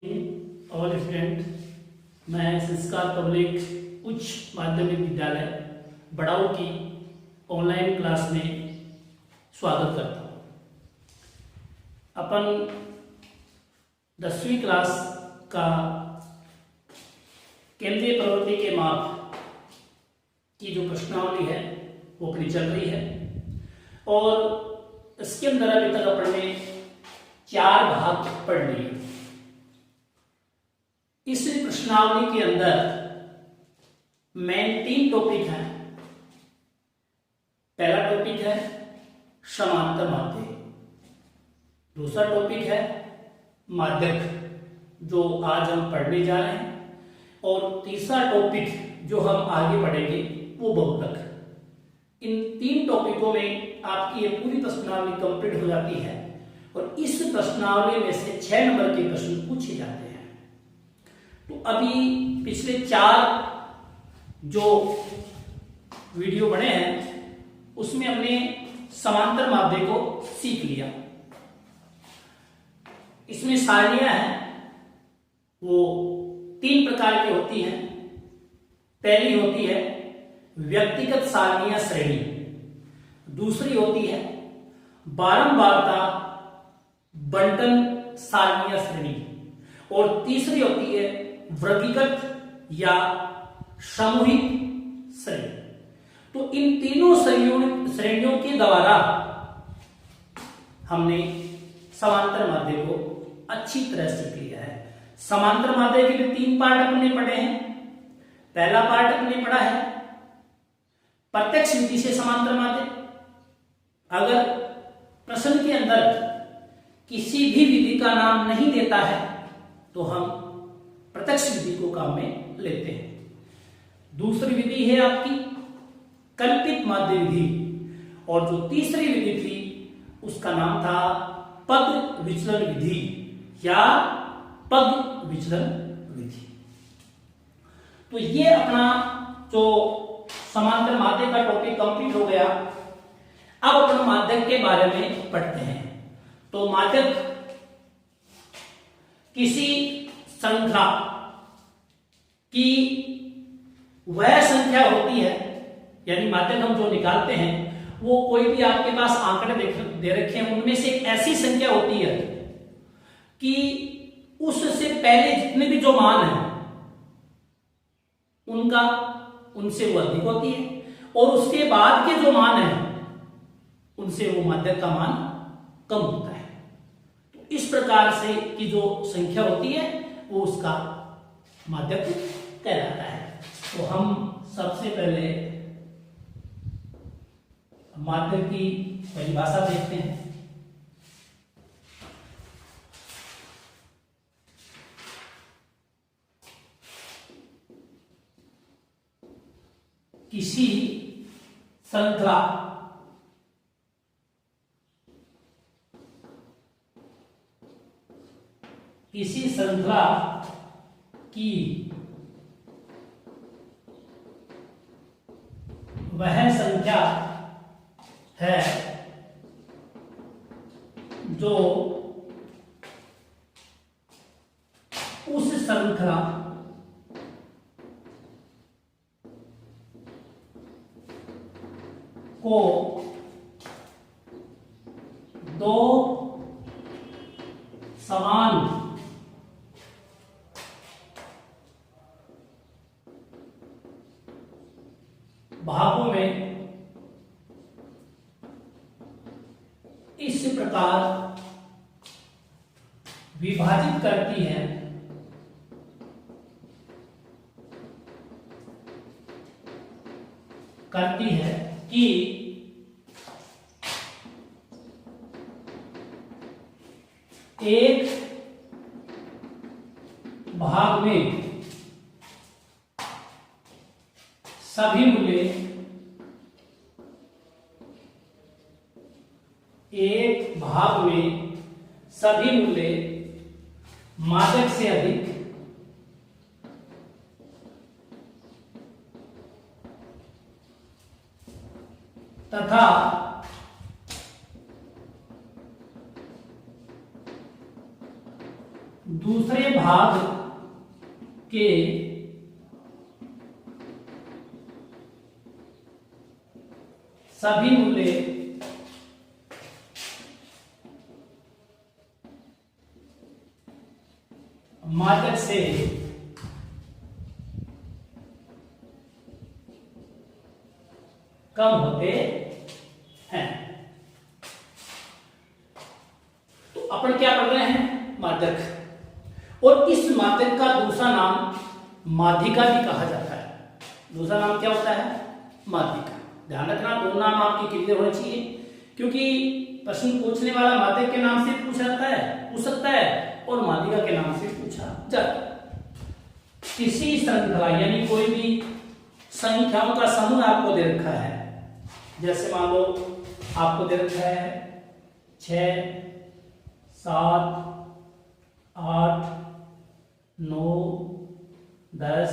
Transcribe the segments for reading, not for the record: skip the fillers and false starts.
All student, मैं संस्कार public उच्च माध्यमिक विद्यालय बड़ाऊ की ऑनलाइन क्लास में स्वागत करता हूँ। अपन 10वीं क्लास का केंद्रीय प्रवृत्ति के माप की जो प्रश्नावली है वो अपनी चल रही है और इसके अंदर अभी तक अपन ने 4 भाग पढ़ लिए। इस प्रश्नावली के अंदर मेन 3 टॉपिक हैं। पहला टॉपिक है समांतर माध्यक, दूसरा टॉपिक है माध्यक जो आज हम पढ़ने जा रहे हैं, और तीसरा टॉपिक जो हम आगे पढ़ेंगे वो बहुपद। इन 3 टॉपिकों में आपकी ये पूरी प्रश्नावली कंप्लीट हो जाती है और इस प्रश्नावली में से 6 नंबर के प्रश्न पूछे जाते हैं। तो अभी पिछले 4 जो वीडियो बने हैं उसमें हमने समांतर माध्यक को सीख लिया। इसमें सारणियां हैं वो 3 प्रकार की होती हैं। पहली होती है व्यक्तिगत सारणियां श्रेणी, दूसरी होती है बारंबारता बंटन सारणियां श्रेणी, और तीसरी होती है वर्गीकृत या सामूहिक श्रेणी। तो इन तीनों श्रेणियों के द्वारा हमने समांतर माध्यक को अच्छी तरह सीख लिया है। समांतर माध्यक के 3 पार्ट अपने पढ़े हैं। पहला पार्ट अपने पढ़ा है प्रत्यक्ष विधि से समांतर माध्यक। अगर प्रश्न के अंदर किसी भी विधि का नाम नहीं देता है तो हम प्रत्यक्ष विधि को काम में लेते हैं। दूसरी विधि है आपकी कल्पित माध्य विधि, और जो तीसरी विधि थी उसका नाम था पद विचलन विधि या पद विचलन विधि। तो ये अपना जो समांतर माध्यक का टॉपिक कंप्लीट हो गया। अब अपन माध्यक के बारे में पढ़ते हैं। तो माध्यक किसी संख्या की वह संख्या होती है, यानी माध्यक हम जो निकालते हैं वो कोई भी आपके पास आंकड़े दे रखे हैं, उनमें से एक ऐसी संख्या होती है कि उससे पहले जितने भी जो मान है उनसे वो अधिक होती है, और उसके बाद के जो मान है उनसे वो माध्यक का मान कम होता है। तो इस प्रकार से की जो संख्या होती है वो उसका माध्यक कहलाता है। तो हम सबसे पहले माध्यक की परिभाषा देखते हैं। किसी श्रृंखला की वह संख्या है जो उस श्रृंखला को 2 समान भागों में इस प्रकार विभाजित करती है कि एक भाग में सभी मूल्य माध्यक से अधिक तथा दूसरे भाग भाग के सभी मूल्य मात्रक से कम होते हैं। तो अपन क्या पढ़ रहे हैं? माध्यक। और इस माध्यक का दूसरा नाम माध्यिका भी कहा जाता है। दूसरा नाम क्या होता है? माध्यिका। ध्यान रखना, दो नाम आपके क्लियर होने चाहिए, क्योंकि प्रश्न पूछने वाला माध्यक के नाम से पूछ सकता है और माध्यिका के नाम से पूछा जाता है। किसी श्रृंखला यानी कोई भी संख्याओं का समूह आपको दे रखा है, जैसे मान लो आपको दे रखा है 6, 7, 8, 9, 10,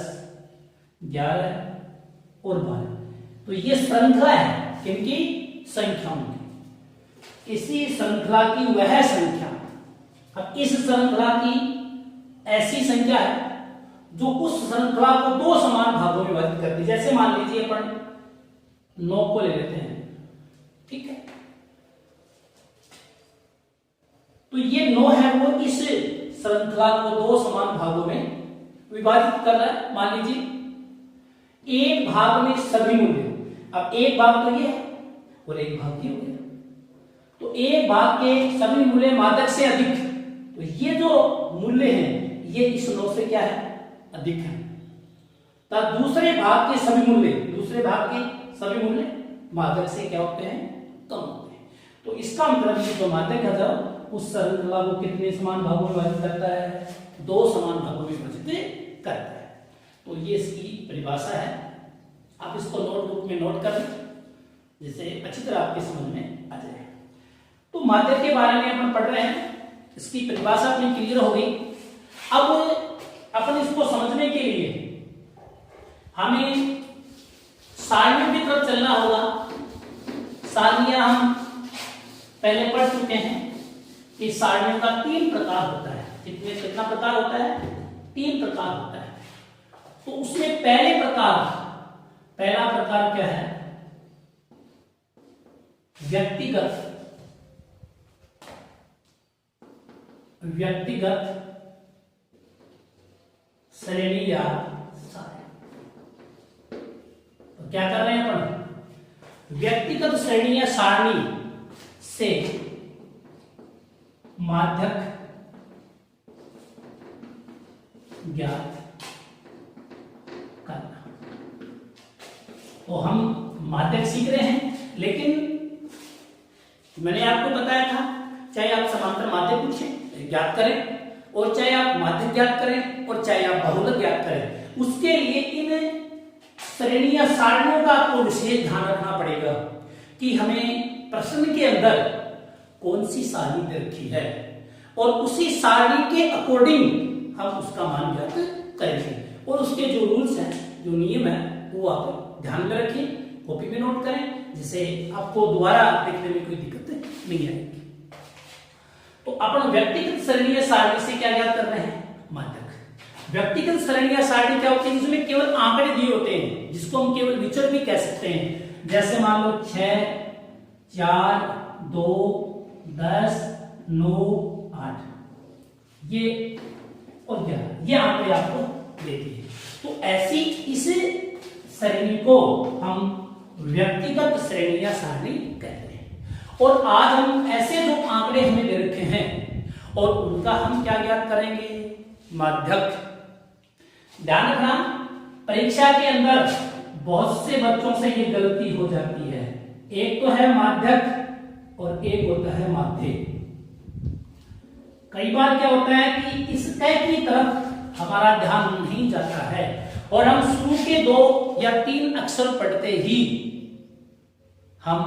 11 और 12। तो ये श्रृंखला है किनकी? संख्याओं की। इसी श्रृंखला की वह संख्या, अब इस श्रृंखला की ऐसी संख्या है जो उस श्रृंखला को दो समान भागों में विभाजित करती है। जैसे मान लीजिए अपन 9 को ले लेते हैं, ठीक है। तो ये 9 है, वो इस श्रृंखला को दो समान भागों में विभाजित कर रहा है। मान लीजिए एक भाग में सभी मूल्य, अब एक भाग तो ये है और एक भाग ये हो गया, तो एक भाग के सभी मूल्य माध्यक से अधिक, तो ये जो मूल्य हैं ये इस 9 से क्या है? अधिक है। तब दूसरे भाग के सभी मूल्य माध्यक से क्या होते हैं? कम होते हैं। तो इसका मतलब ये जो माध्यक है उस श्रृंखला को कितने समान भागों में विभाजित करता है? 2 समान भागों में विभाजित करता है। तो ये इसकी परिभाषा है। आप इसको नोटबुक में नोट कर लें, जिससे अच्छी तरह आपके समझ में आ जाए। तो माध्यक के बारे में अपन पढ़ रहे हैं, इसकी परिभाषा अपनी क्लियर हो गई। अब अपन इसको समझने के लिए हमें सारणियों की तरफ चलना होगा। सारणियां हम पहले पढ़ चुके हैं कि सारणियों का 3 प्रकार होता है। कितना प्रकार होता है? 3 प्रकार होता है। तो उसमें पहला प्रकार क्या है? व्यक्तिगत श्रेणी या सारणी। तो क्या कर रहे हैं अपन? व्यक्तिगत श्रेणी या सारणी से माध्यक ज्ञात करना। तो हम माध्यक सीख रहे हैं, लेकिन मैंने आपको बताया था चाहे आप समांतर माध्यक पूछें ज्ञात करें, और चाहे आप माध्यक ज्ञात करें, और चाहे आप बहुलक ज्ञात करें, उसके लिए इन श्रेणी या सारणियों का आपको विशेष ध्यान रखना पड़ेगा कि हमें प्रश्न के अंदर कौन सी सारणी दे रखी है, और उसी सारणी के अकॉर्डिंग हम उसका मान ज्ञात करेंगे। और उसके जो रूल्स हैं, जो नियम है, वो आप ध्यान में रखिए, कॉपी में नोट करें, जिससे आपको दोबारा देखने में कोई दिक्कत नहीं आएगी। तो अपन व्यक्तिगत श्रेणी या सारणी से क्या ज्ञात कर रहे हैं? माध्यक। व्यक्तिगत श्रेणी या सारणी क्या होती है? जिसमें केवल आंकड़े दिए होते हैं, जिसको हम केवल विचर भी कह सकते हैं। जैसे मान लो 6, 4, 2, 10, 9, 8 ये और 11, ये आंकड़े आपको देती है। तो ऐसी इस श्रेणी को हम व्यक्तिगत श्रेणी या सारणी कहते हैं। और आज हम ऐसे जो आंकड़े हमें दे रखे हैं और उनका हम क्या ज्ञात करेंगे? माध्यक। ध्यान रखना, परीक्षा के अंदर बहुत से बच्चों से ये गलती हो जाती है। एक तो है माध्यक और एक होता है माध्य। कई बार क्या होता है कि इस क की तरफ हमारा ध्यान नहीं जाता है और हम शुरू के 2 या 3 अक्षर पढ़ते ही हम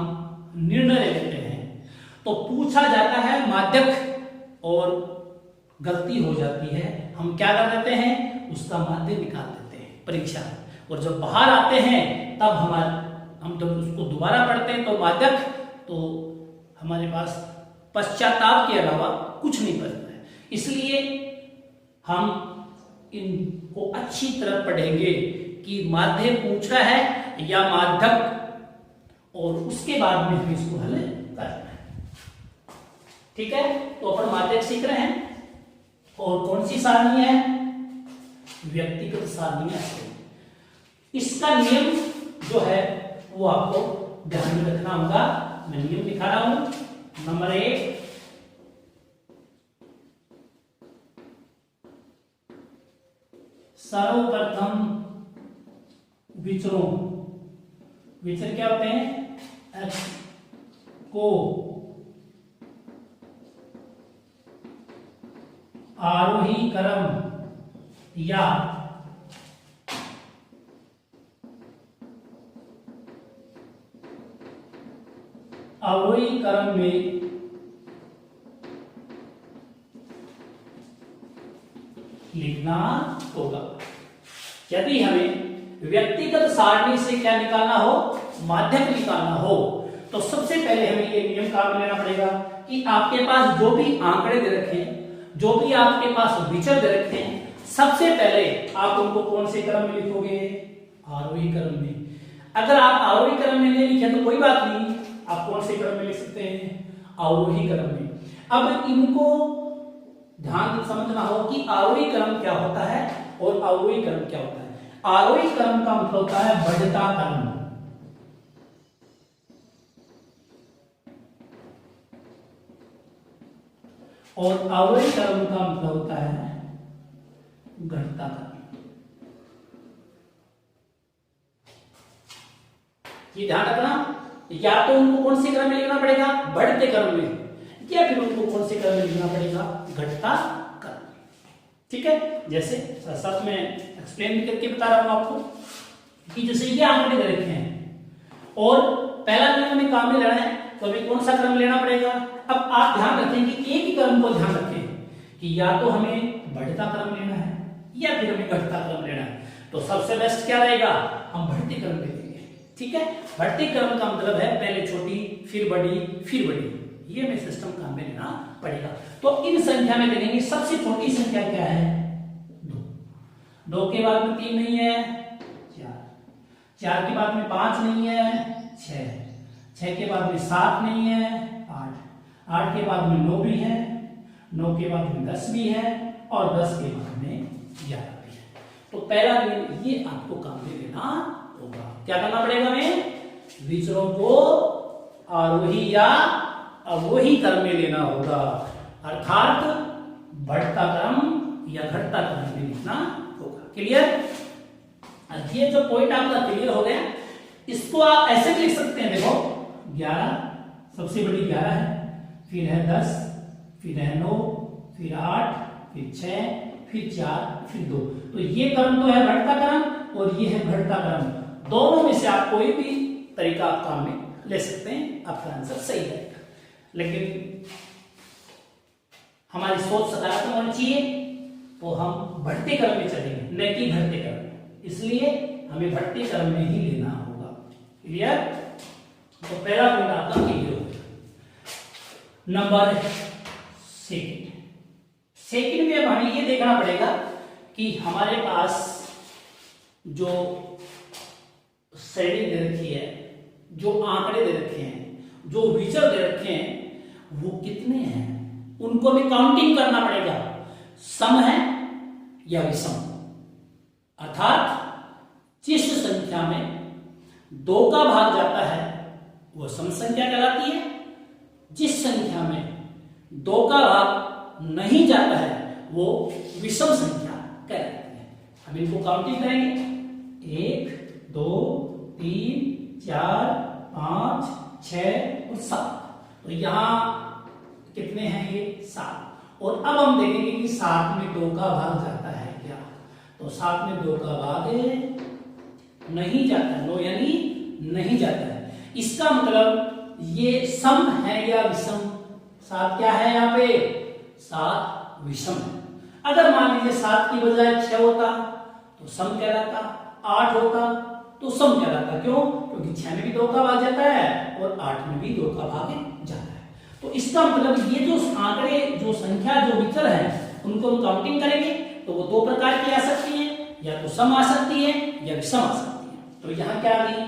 निर्णय ले लेते हैं, तो पूछा जाता है माध्यक और गलती हो जाती है। हम क्या कर देते हैं? उसका माध्य निकाल देते हैं परीक्षा, और जब बाहर आते हैं तब हम जब उसको दोबारा पढ़ते हैं तो माध्यक, तो हमारे पास पश्चाताप के अलावा कुछ नहीं बचता है। इसलिए हम इनको अच्छी तरह पढ़ेंगे कि माध्य पूछा है या माध्यक, और उसके बाद में हम इसको हल करना है। ठीक है, तो अपन माध्यक सीख रहे हैं। और कौन सी सारणी है? व्यक्तिगत सारणी है। इसका नियम जो है वो आपको ध्यान में रखना होगा। मैं नियम दिखा रहा हूं। नंबर 1, सर्वप्रथम विचरों, विचर क्या होते हैं? एक्स को आरोही क्रम या अवरोही क्रम में लिखना होगा। यदि हमें व्यक्तिगत सारणी से क्या निकालना हो? माध्यक निकालना हो, तो सबसे पहले हमें ये नियम काम में लेना पड़ेगा कि आपके पास जो भी आंकड़े दे रखे हैं, जो भी आपके पास विचर दे रखे हैं, सबसे पहले आप उनको कौन से क्रम में लिखोगे? आरोही क्रम में। अगर आप आरोही क्रम में नहीं लिखे तो कोई बात नहीं, आप कौन से क्रम में लिख सकते हैं? आरोही क्रम में। अब इनको ध्यान से समझना हो कि आरोही क्रम क्या होता है और अवरोही क्रम क्या होता है। आरोही क्रम का मतलब होता है बढ़ता क्रम, और अवरोही क्रम का मतलब होता है घटता क्रम। ये ध्यान रखना, या तो उनको कौन से क्रम में लिखना पड़ेगा? बढ़ते क्रम में, या फिर उनको कौन से क्रम में लिखना पड़ेगा? घटता क्रम। ठीक है, जैसे साथ में एक्सप्लेन करके बता रहा हूं आपको कि जैसे ये आंकड़े दे रखे हैं और पहला नियम हमें काम में लेना है, तो हमें कौन सा क्रम लेना पड़ेगा? अब आप ध्यान रखें कि एक ही क्रम को ध्यान रखें कि या तो हमें बढ़ता क्रम लेना है या फिर हमें घटता क्रम लेना है। तो सबसे बेस्ट क्या रहेगा? हम बढ़ते क्रम लेंगे। ठीक है, बढ़ते क्रम का मतलब है पहले छोटी, फिर बड़ी, फिर बड़ी। ये हमें सिस्टम काम में लेना पड़ेगा। तो इन संख्या में देखेंगे, सबसे छोटी संख्या क्या है? 2। 2 के बाद में 3 नहीं है, 4। 4 के बाद में 5 नहीं है, 6। 6 के बाद में 7 नहीं है, 8। 8 के बाद में 9 भी है, 9 के बाद में 10 भी है, और 10 के बाद में 11 भी है। तो पहला नियम ये आपको काम में लेना होगा। क्या करना पड़ेगा? हमें विचरों को आरोही या अवरोही क्रम में लेना होगा, अर्थात बढ़ता क्रम या घटता क्रम में लिखना होगा। क्लियर? ये जो पॉइंट आपका क्लियर हो गया, इसको आप ऐसे भी लिख सकते हैं। देखो 11, सबसे बड़ी 11 है, फिर है 10, फिर है 9, फिर 8, फिर 6, फिर 4, फिर 2। तो ये क्रम तो है बढ़ता क्रम और ये है घटता क्रम। दोनों में से आप कोई भी तरीका आप काम में ले सकते हैं, आपका आंसर सही है। लेकिन हमारी सोच सकारात्मक होनी चाहिए, तो हम बढ़ते क्रम में चलेंगे, न कि घटते क्रम में। इसलिए हमें बढ़ते क्रम में ही लेना होगा। क्लियर? तो पहला पॉइंट आपका क्लियर हो गया। नंबर सेकंड में अब हमें ये देखना पड़ेगा कि हमारे पास जो श्रेणी दे रखी है, जो आंकड़े दे रखे हैं, जो विचर दे रखे हैं, वो कितने हैं, उनको भी काउंटिंग करना पड़ेगा। सम है या विषम, अर्थात जिस संख्या में 2 का भाग जाता है वो सम संख्या कहलाती है, जिस संख्या में 2 का भाग नहीं जाता है वो विषम संख्या कहलाती है। हम इनको काउंटिंग करेंगे, 1, 2, 3, 4, 5, 6 और 7। तो यहां कितने हैं? ये 7। और अब हम देखेंगे कि 7 में 2 का भाग जाता है क्या? तो 7 में 2 का भाग नहीं जाता है, 9 यानी नहीं जाता है। इसका मतलब ये सम है या विषम? 7 क्या है यहाँ पे? 7 विषम है। अगर मान लीजिए 7 की बजाय 6 होता तो सम कहलाता, 8 होता तो सम कहलाता। क्यों? क्योंकि 6 में भी 2 का भाग जाता है और 8 में भी 2 का भाग जाता है। तो इसका मतलब ये जो आंकड़े, जो संख्या, जो विचर है, उनको हम काउंटिंग करेंगे तो वो दो प्रकार की आ सकती है, या तो सम आ सकती है या विषम आ सकती है। तो यहां क्या आ गई?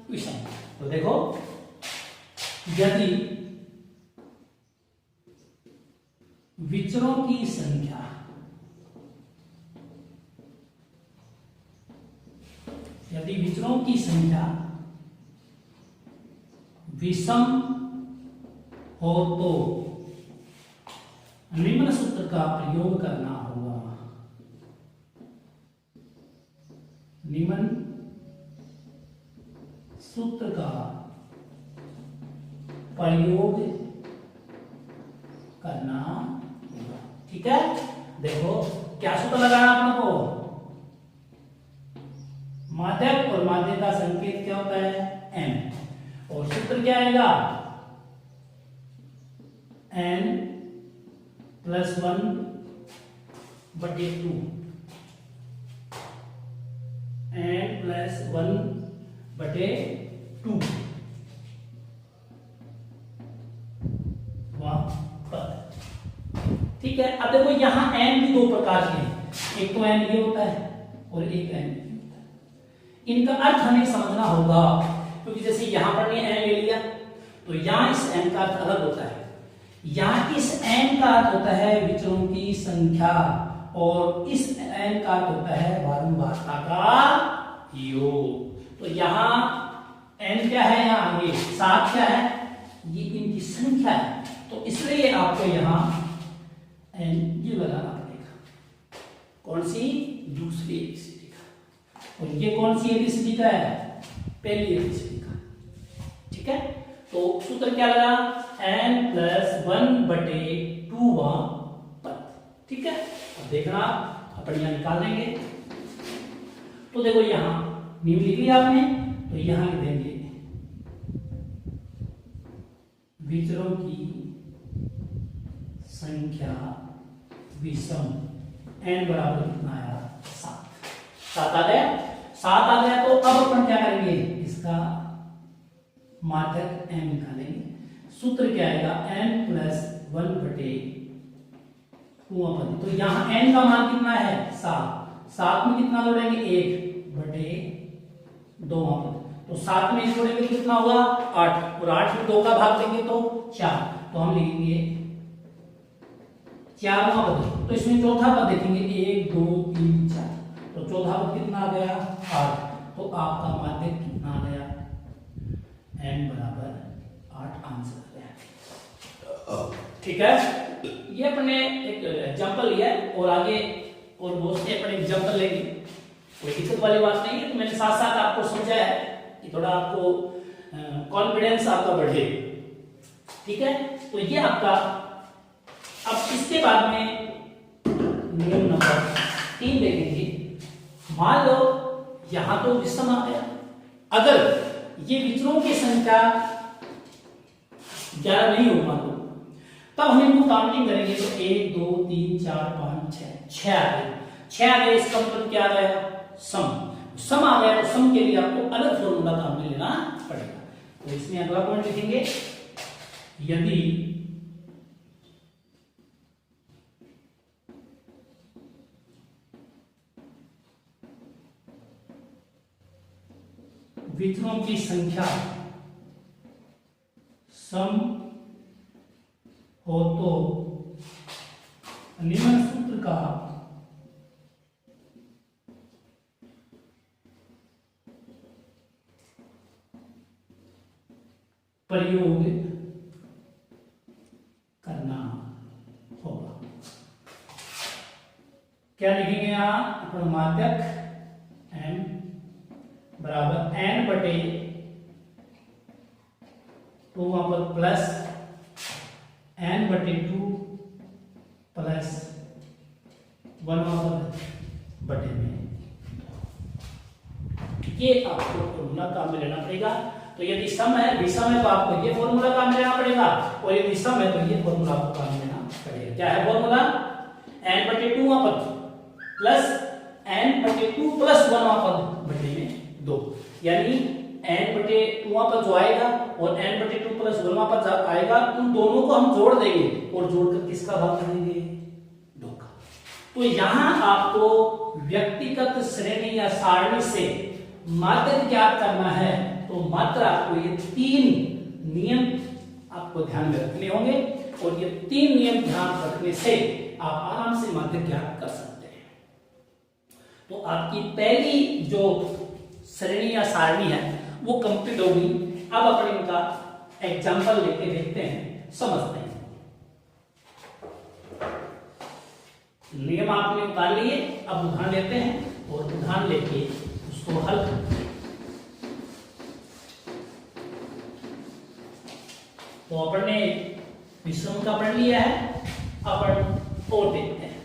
विषम। तो देखो, यदि विचरों की संख्या विषम हो तो निम्न सूत्र का प्रयोग करना होगा। निम्न सूत्र का प्रयोग करना होगा। ठीक है, देखो क्या सूत्र लगाना अपन को? माध्यक, और माध्य का संकेत क्या होता है? n। और सूत्र क्या आएगा? n + 1/2। n + 1/2 पद। ठीक है, अब देखो यहां n भी दो प्रकार के हैं, एक तो n ये होता है और एक n ये होता है। इनका अर्थ हमें समझना होगा, क्योंकि जैसे यहां पर ने n ले लिया तो यहां इस n का अर्थ अलग होता है। यहां इस n का अर्थ होता है विचरों की संख्या, और इस n का अर्थ होता है बारंबारता का योग। तो यहां n क्या है? यहां ये 7 क्या है? ये इनकी संख्या है, तो इसलिए आपको यहां n ये लगाना पड़ेगा। कौन सी? दूसरी एबीसीडी का। और ये कौन सी एबीसीडी का है? पहली एबीसीडी का। ठीक है, तो सूत्र क्या लगा? n + 1/2 पद। ठीक है, अब देखना अपन यहां निकाल देंगे। तो देखो यहां निम्न लिख लिया आपने, तो यहां लिख देंगे विचरों की संख्या विषम, n बराबर कितना आया? 7 आ गया। 7 आ गया, तो अब अपन क्या करेंगे? इसका माध्यक m निकालेंगे। सूत्र क्या आएगा? n + 1/2। तो यहां n का मान कितना है? 7। 7 में कितना जोड़ेंगे? 1/2। तो 7 में जोड़ेंगे तो कितना होगा? 8, और 8 में 2 का भाग देंगे तो 4। तो हम लिखेंगे 4वां पद। तो इसमें चौथा पद देखेंगे 1 2 3 4। तो चौथा पद कितना आ गया? 8। तो आपका माध्यक कितना आ गया? n बराबर 8 आंसर आ गया। ठीक है, ये अपने एक एग्जांपल लिया है, और आगे और बहुत से अपने एग्जांपल लेंगे, कोई दिक्कत वाली बात नहीं है। तो मैंने साथ साथ आपको समझाया है कि थोड़ा आपको कॉन्फिडेंस आपका बढ़े। ठीक है, तो ये आपका। अब इसके बाद में नियम नंबर 3 देखेंगे। मान लो यहां तो विषम आ गया, अगर ये विचरों की संख्या 11 नहीं हो, मान लो, तब हम इनको काउंटिंग करेंगे तो 1 2 3 4 5 6 आ गए। 6 आ गए, इसका मतलब क्या आ गया? सम आ गया। तो सम के लिए आपको अलग फॉर्मूला काम में लेना पड़ेगा। तो इसमें अगला पॉइंट लिखेंगे, यदि विचरों की संख्या सम हो तो निम्न सूत्र का प्रयोग करना होगा। क्या लिखेंगे यहां? अपन माध्यक m बराबर n/2 पर प्लस n/2 प्लस 1/2 में। ये आपको फॉर्मूला काम में लेना पड़ेगा। तो यदि सम है, विषम है, तो आपको ये फॉर्मूला काम में लेना पड़ेगा, और यदि सम है तो ये फॉर्मूला आपको काम में लेना पड़ेगा। क्या है formula? n/2 plus n/2 plus 1/2 में 2, यानी n/2 जो आएगा और n/2 प्लस 1 आएगा, उन दोनों को हम जोड़ देंगे, और जोड़कर किसका भाग करेंगे? 2 का। तो यहां आपको व्यक्तिगत श्रेणी या सारणी से मात्रक ज्ञात करना है, तो मात्र आपको ये 3 नियम आपको ध्यान में रखने होंगे, और ये 3 नियम ध्यान रखने से आप आराम से मात्रक ज्ञात कर सकते हैं। तो आपकी पहली जो श्रेणी या सारणी है वो कंप्लीट होगी। अब अपने इनका एग्जाम्पल लेके देखते हैं, समझते हैं। नियम आपने उतार लिए, अब उदाहरण लेते हैं और उदाहरण लेके उसको हल करते हैं। तो अपन ने विषम का पढ़ लिया है, अपन और देखते हैं।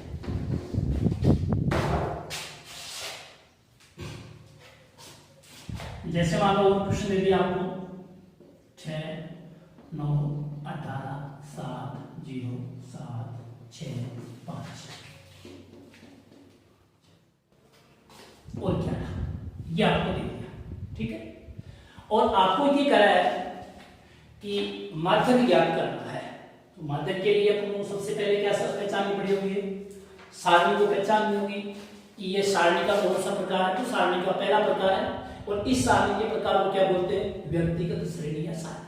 जैसे मान लो प्रश्न दे दिया आपको 6 9 18 7 0 7 6 5 और क्या ये आपको दे दिया, ठीक है। और आपको ये करा है कि माध्यक ज्ञात करना है। तो माध्यक के लिए अपन सबसे पहले क्या पहचाननी पड़ी होगी, सारणी को पहचाननी होगी कि ये सारणी का कौन सा प्रकार है। तो सारणी का पहला प्रकार है, और इस सारणी के प्रकार को क्या बोलते हैं, व्यक्तिगत श्रेणी या सारणी।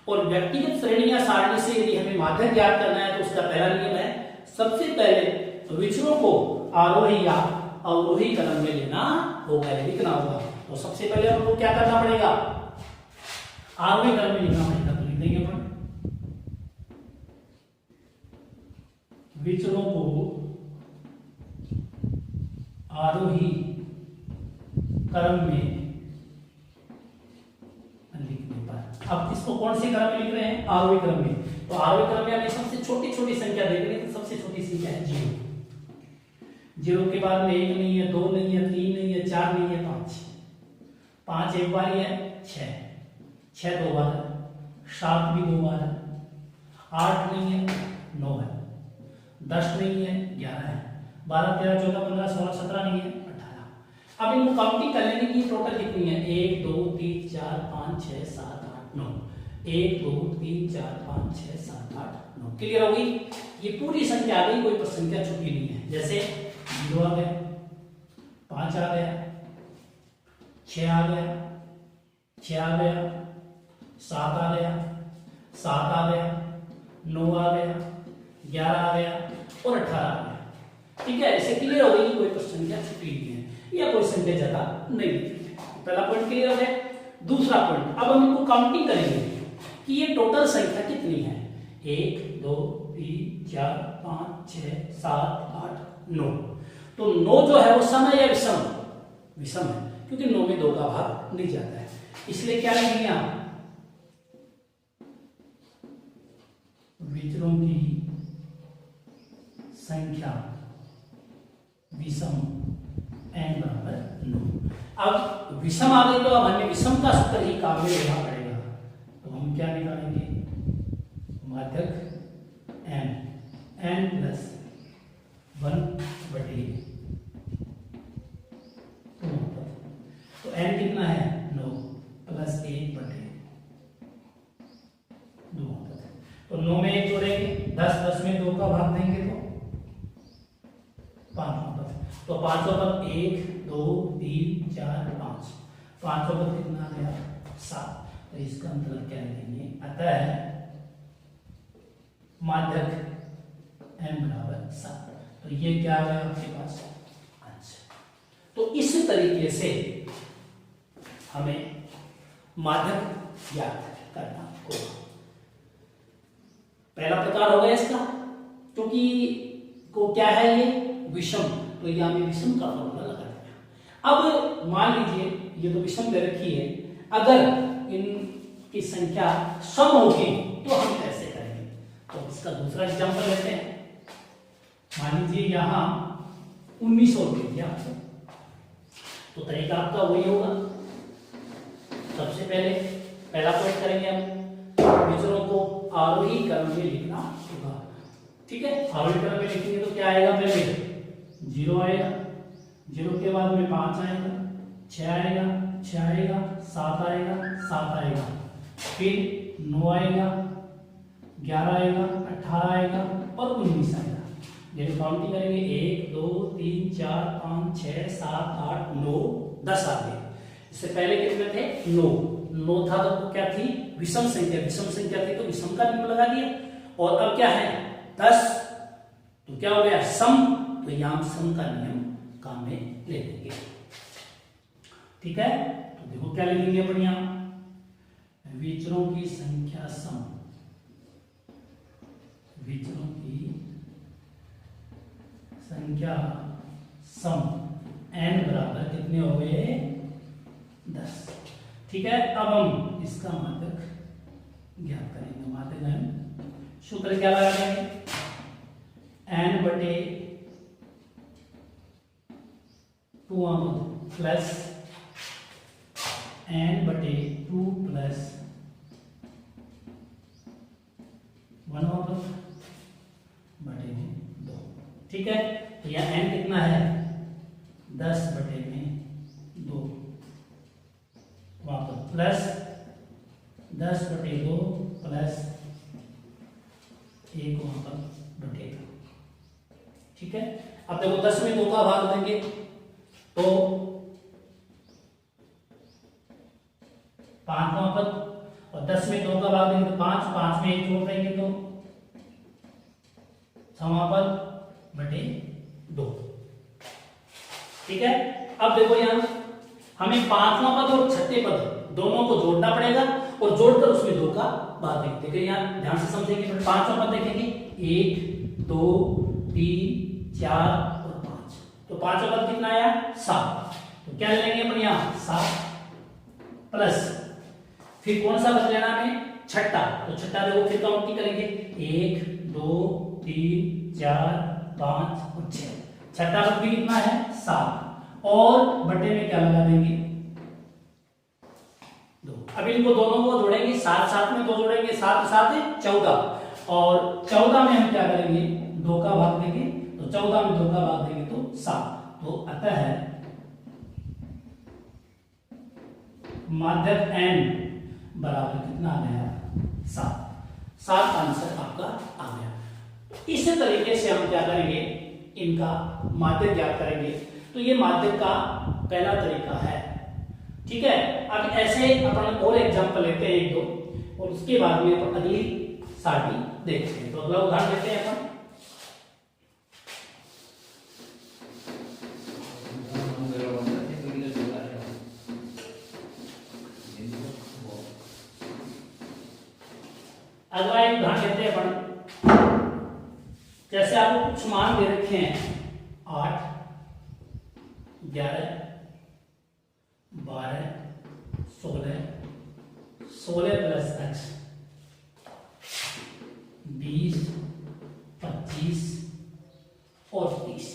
और व्यक्तिगत श्रेणी या सारणी से यदि हमें माध्यक ज्ञात करना है तो उसका पहला नियम है, सबसे पहले विचरों को आरोही या अवरोही क्रम में लेना होगा, लिखना होगा। तो सबसे पहले हमको क्या करना पड़ेगा, आरोही क्रम में लिखना पड़ेगा। तो लिख देंगे अपन विचरों को आरोही क्रम में लिखने पर, अब इसको कौन से क्रम में लिख रहे हैं, आरोही क्रम में। तो आरोही क्रम में हमें सबसे छोटी छोटी संख्या देख रहे हैं, तो सबसे छोटी संख्या है 0। 0 के बाद में 1 नहीं है, 2 नहीं है, 3 नहीं है, 4 नहीं है, 5 एक बार है, 6 2 बार है, 7 भी 2 बार है, 8 नहीं है, 9 है, 10 नहीं है, 11 है, 12 13 14 15 16 17 नहीं है, 18। अब इनको काउंटिंग कर लेने की टोटल कितनी है, 1 2 3 4 5 6 7 8 9, 1 2 3 4 5 6 7 8 9। क्लियर होगी, ये पूरी संख्या आ गई, कोई पर संख्या छुपी नहीं है। जैसे 0 आ गया, 5 आ गया, 6 आ गया, 6 आ गया, 7 आ गया, 7 आ गया, 9 आ गया, 11 आ गया और 18 आ गया। ठीक है, ऐसे क्लियर हो गई, कोई पर संख्या छुपी नहीं है या कोई संख्या ज्यादा नहीं है। पहला पॉइंट क्लियर हो गया। दूसरा पॉइंट, अब हम इनको काउंटिंग करेंगे कि ये टोटल संख्या कितनी है, 1 2 3 4 5 6 7 8 9। तो 9 जो है वो सम है या विषम, विषम है, क्योंकि 9 में 2 का भाग नहीं जाता है, इसलिए क्या लिखेंगे आप, विचरों की संख्या विषम n बराबर 9। अब विषम आ गई तो अब हमें विषम का सूत्र ही काम में लेना पड़ेगा। तो हम क्या निकालेंगे, माध्यक n प्लस 1/2। तो n कितना है, 9 प्लस 1/2। तो 9 में 1 जोड़ेंगे, 10 10 में 2 का भाग देंगे तो 5 होता है। तो 5 पर 1 2 3 4 5, 5 पर कितना आ गया, 7। तो इसका मतलब क्या लिखेंगे, अतः माध्यक m बराबर 7। तो ये क्या आ गया आपके पास, अच्छा। तो इस तरीके से हमें माध्यक याद करना होगा। पहला प्रकार हो गया इसका, क्योंकि को क्या है ये विषम, तो ये हमें विषम का फॉर्मूला लगा दिया। अब मान लीजिए ये तो विषम दे रखी है, अगर इनकी संख्या सम होगी तो हम कैसे करेंगे। तो इसका दूसरा एग्जांपल लेते हैं। मान लीजिए यहाँ 1900 दे दिया, तो तरीका आपका वही होगा। सबसे पहले पहला पॉइंट करेंगे हम, विचरों को आरोही क्रम में लिखना होगा। ठीक है, आरोही क्रम में लिखेंगे तो क्या आएगा, पहले 0 आएगा, 0 के बाद में 5 आएगा, 6 आएगा, 6 आएगा, 7 आएगा, 7 आएगा, फिर 9 आएगा, 11 आएगा, 18 आएगा और 19 आएगा। जब काउंटिंग करेंगे 1 2 3 4 5 6 7 8 9 10 आ गए। इससे पहले कितने थे? 9 था तो क्या थी? विषम संख्या थी तो विषम का नियम लगा दिया। और अब क्या है? 10 तो क्या हो गया? सम, तो यहां सम का नियम काम में ले लेंगे। ठीक है, तो देखो क्या लिखेंगे अपन यहां, विचरों की संख्या सम, विचरों की संख्या सम n बराबर कितने हो गए? 10। ठीक है, अब हम इसका मात्रक ज्ञात करेंगे। मात्रक हम सूत्र क्या लगा देंगे? n बटे 2 प्लस n बटे 2 प्लस 1 बटे 2। ठीक है, तो यह n कितना है? 10 बटे में 2 वहां पर प्लस 10 बटे 2 प्लस 1 वहां पर बटे 2। ठीक है, अब देखो 10 में 2 का भाग देंगे तो 5 वहां पर, और 10 में 2 का भाग देंगे तो 5 में 1 जोड़ देंगे तो 6 वहां पर बटे 2। ठीक है, अब देखो यहां हमें 5वां पद और 6ठे पद दोनों को जोड़ना पड़ेगा और जोड़कर उसमें 2 का भाग देंगे। देखिए यहां ध्यान से समझेंगे। 5वां पद देखेंगे 1 2 3 4 और 5, तो 5वां पद कितना आया? 7। तो क्या लेंगे अपन यहां? 7 प्लस फिर कौन सा पद लेना हमें? छठा। तो छठा देखो फिर काउंटिंग करेंगे 1 2 3 4 5 और 6। छठा पद भी कितना है? 7 और बटे में क्या लगा देंगे? 2। अब इनको दोनों को जोड़ेंगे, 7 में 2 जोड़ेंगे, 7 7 14 और 14 में हम क्या करेंगे? 2 का भाग देंगे, तो 14 में 2 का भाग देंगे तो 7। तो अतः है माध्यक n बराबर कितना आ गया? 7 आंसर आपका आ गया। इस तरीके से हम क्या करेंगे? इनका माध्यक ज्ञात करेंगे। तो ये माध्यक का पहला तरीका है। ठीक है, अब ऐसे अपन और एग्जांपल लेते हैं 1 2 और उसके बाद में अपन अगली सारणी देखते हैं। तो अगला उदाहरण लेते हैं अपन। अगला एक उदाहरण लेते हैं अपन। जैसे आपको कुछ मान दे रखे हैं 8 11 12 16 प्लस x 20 25 और 30।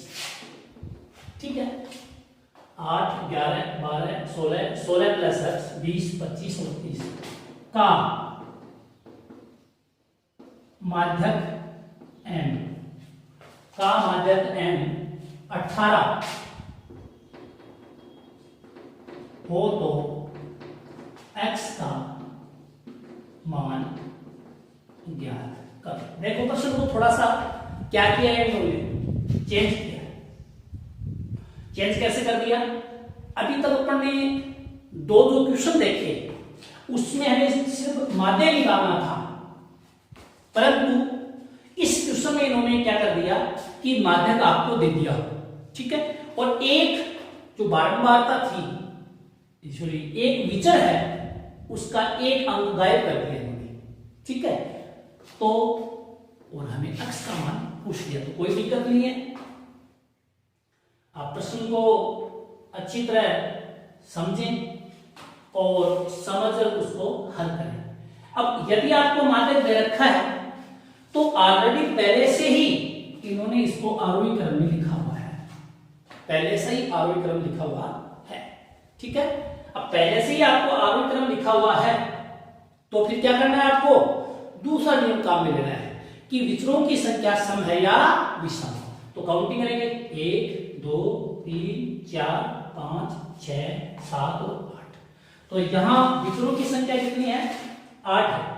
ठीक है, 8 11 12 16 प्लस x 20 25 और 30 का माध्यक n का माध्यक n 18 हो तो x का मान ज्ञात कर। देखो प्रश्न को थोड़ा सा क्या किया है इन्होंने? चेंज किया। चेंज कैसे कर दिया? अभी तक अपन ने दो जो क्वेश्चन देखे उसमें हमें सिर्फ माध्यक निकालना था, परंतु इस क्वेश्चन में इन्होंने क्या कर दिया कि माध्यक आपको दे दिया। ठीक है, और एक जो बारंबारता थी, सॉरी एक विचर है, उसका एक अंक गायब कर दिया इन्होंने। ठीक है, तो और हमें x का मान पूछ लिया, तो कोई दिक्कत नहीं है। आप प्रश्न को अच्छी तरह समझें और समझकर उसको हल करें। अब यदि आपको माध्यक दे रखा है तो ऑलरेडी पहले से ही इन्होंने इसको आरोही क्रम में लिखा हुआ है, पहले से ही आरोही क्रम लिखा हुआ है। ठीक है, अब पहले से ही आपको आरोही क्रम लिखा हुआ है तो फिर क्या करना है? आपको दूसरा नियम काम में लेना है कि विचरों की संख्या सम है या विषम। तो काउंटिंग करेंगे 1 2 3 4 5 6 7 और 8। तो यहां विचरों की संख्या कितनी है? 8 है।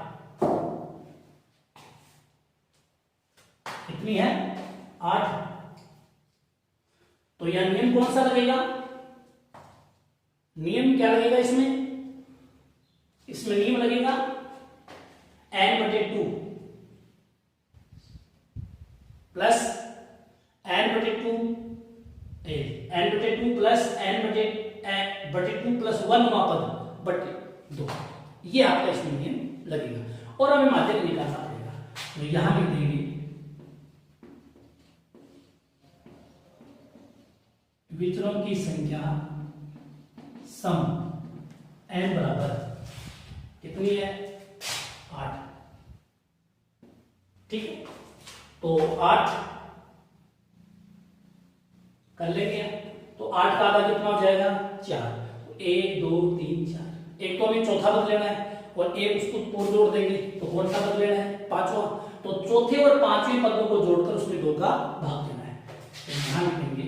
कितनी है? 8। तो यह नियम कौन सा लगेगा? नियम क्या लगेगा इसमें? इसमें नियम लगेगा n/2 plus n/2 n/2 plus n/2 plus 1/2। ये आपका इसमें नियम लगेगा। और हमें माध्यक निकालना पड़ेगा, तो यहां लिख देंगे विचरणों की संख्या सम n बराबर कितनी है? 8। ठीक है, तो 8 कर लेंगे। तो 8 का आधा कितना हो जाएगा? 4। 1 2 3 4। एक तो हमें चौथा पद लेना है और एक उसको और जोड़ देंगे, तो कौन सा पद लेना है? पांचवा। तो चौथे और पांचवें पदों को जोड़कर उसमें 2 का भाग देना है। तो ध्यान रखेंगे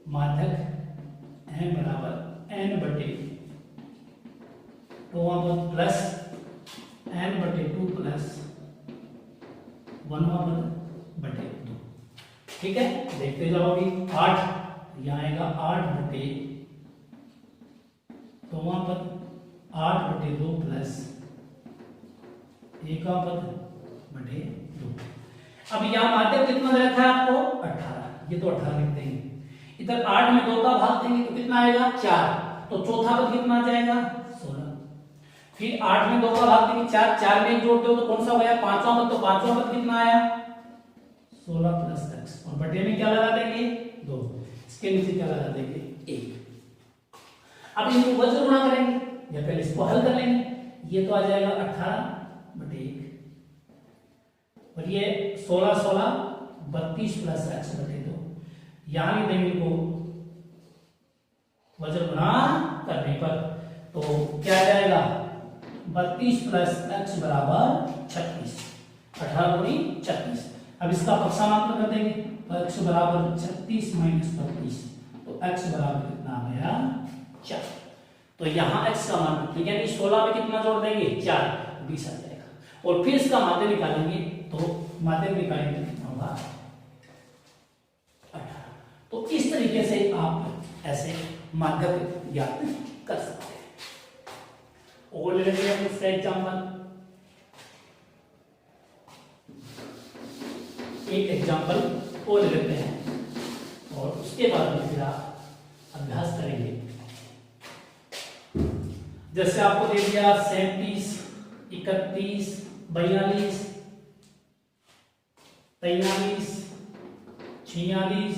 माध्यक n बराबर n/2 पद प्लस n/2 प्लस 1/2। ठीक है, देखते जाओगे। 8 यहां आएगा 8/2 पद 8/2 प्लस 1/2। अब यहां माध्यक कितना रखा है आपको? 18। ये तो 18 लिखते हैं। इधर 8 में 2 का भाग देंगे तो कितना आएगा? 4। तो चौथा पद कितना आ जाएगा? 16। फिर 8 में 2 का भाग देंगे 4। 4 में 1 जोड़ते हो तो कौन सा हो गया? पांचवा पद। तो पांचवा पद कितना आया? 16 प्लस x। और बटे में क्या लगा देंगे? 2। इसके नीचे क्या लगा देंगे? 1। अब इनको वज्र गुणा करेंगे या पहले इसको हल कर लेंगे। ये तो आ जाएगा 18/1 और ये 16 32 प्लस x/2। यहां लिख देंगे इनको वज्र गुणा करने पर, तो क्या आ जाएगा? 32 प्लस x बराबर 36। 18 दूनी 36। अब इसका पक्षांतर कर देंगे, तो x बराबर 36 माइनस 32। तो x बराबर कितना आ गया? 4। तो यहां x का मान रखेंगे, यानी 16 में कितना जोड़ देंगे? 4। 20 आ जाएगा। और फिर इसका माध्य निकालेंगे, तो माध्य निकालेंगे कितना होगा? 18। तो इस तरीके से आप ऐसे माध्यक ज्ञात कर सकते हैं। और ले लेते हैं दूसरा एग्जाम्पल। एक एग्जाम्पल और ले लेते हैं और उसके बाद में फिर आप अभ्यास करेंगे। जैसे आपको दे दिया 37 31 42 43 46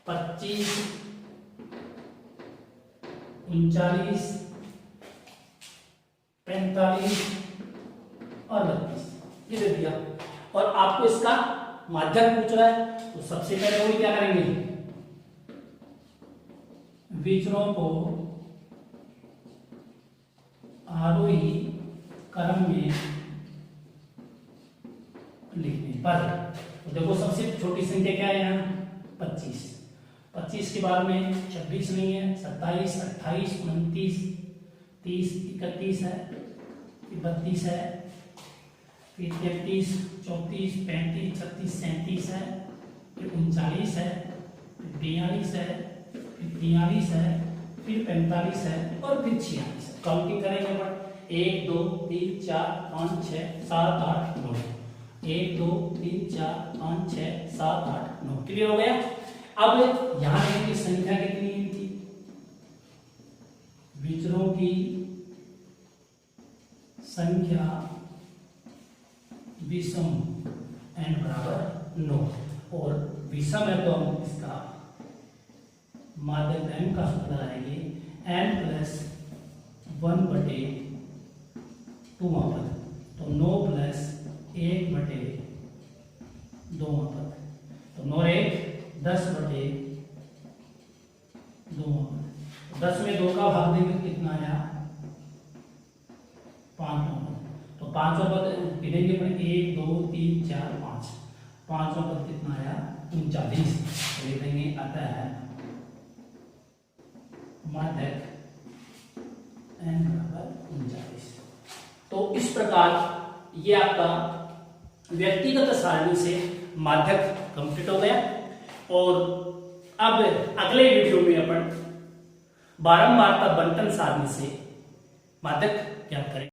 25 39 45 और 32 ये दे दिया। और आपको इसका माध्यक पूछ रहा है, तो सबसे पहले वो क्या करेंगे? विचरणों को आरोही क्रम में लिखने पर, तो देखो सबसे छोटी संख्या क्या है यहाँ? 25। 25 के बाद में 26 नहीं है, 27 28 29 30 31 है, 32 है, फिर 33 34 35 36 37 है, फिर 39 है, फिर 42 है, फिर 43 है, फिर 45 है और फिर 46 है। काउंटिंग करेंगे अपन 1 2 3 4 5 6 7 8 9। 1 2 3 4 5 6 7 8 9। क्लियर हो गया? अब यहां देखिए संख्या कितनी है इनकी? विचरणों की संख्या विषम n बराबर 9 और विषम है तो हम इसका माध्यक m का सूत्र लगाएंगे n प्लस 1/2 पद, तो 9 प्लस 1/2 पद, तो 9 1 10/2 पद। 10 में 2 का भाग देंगे कितना आया? 5 पद। तो 5 पद गिनेंगे पर 1 2 3 4 5। 5 पद कितना आया? 39। लिख देंगे अतः माध्यक n बराबर 39। तो इस प्रकार ये आपका व्यक्तिगत सारणी से माध्यक कंप्लीट हो गया। और अब अगले वीडियो में अपन बारंबारता बंटन सारणी से माध्यक ज्ञात करेंगे।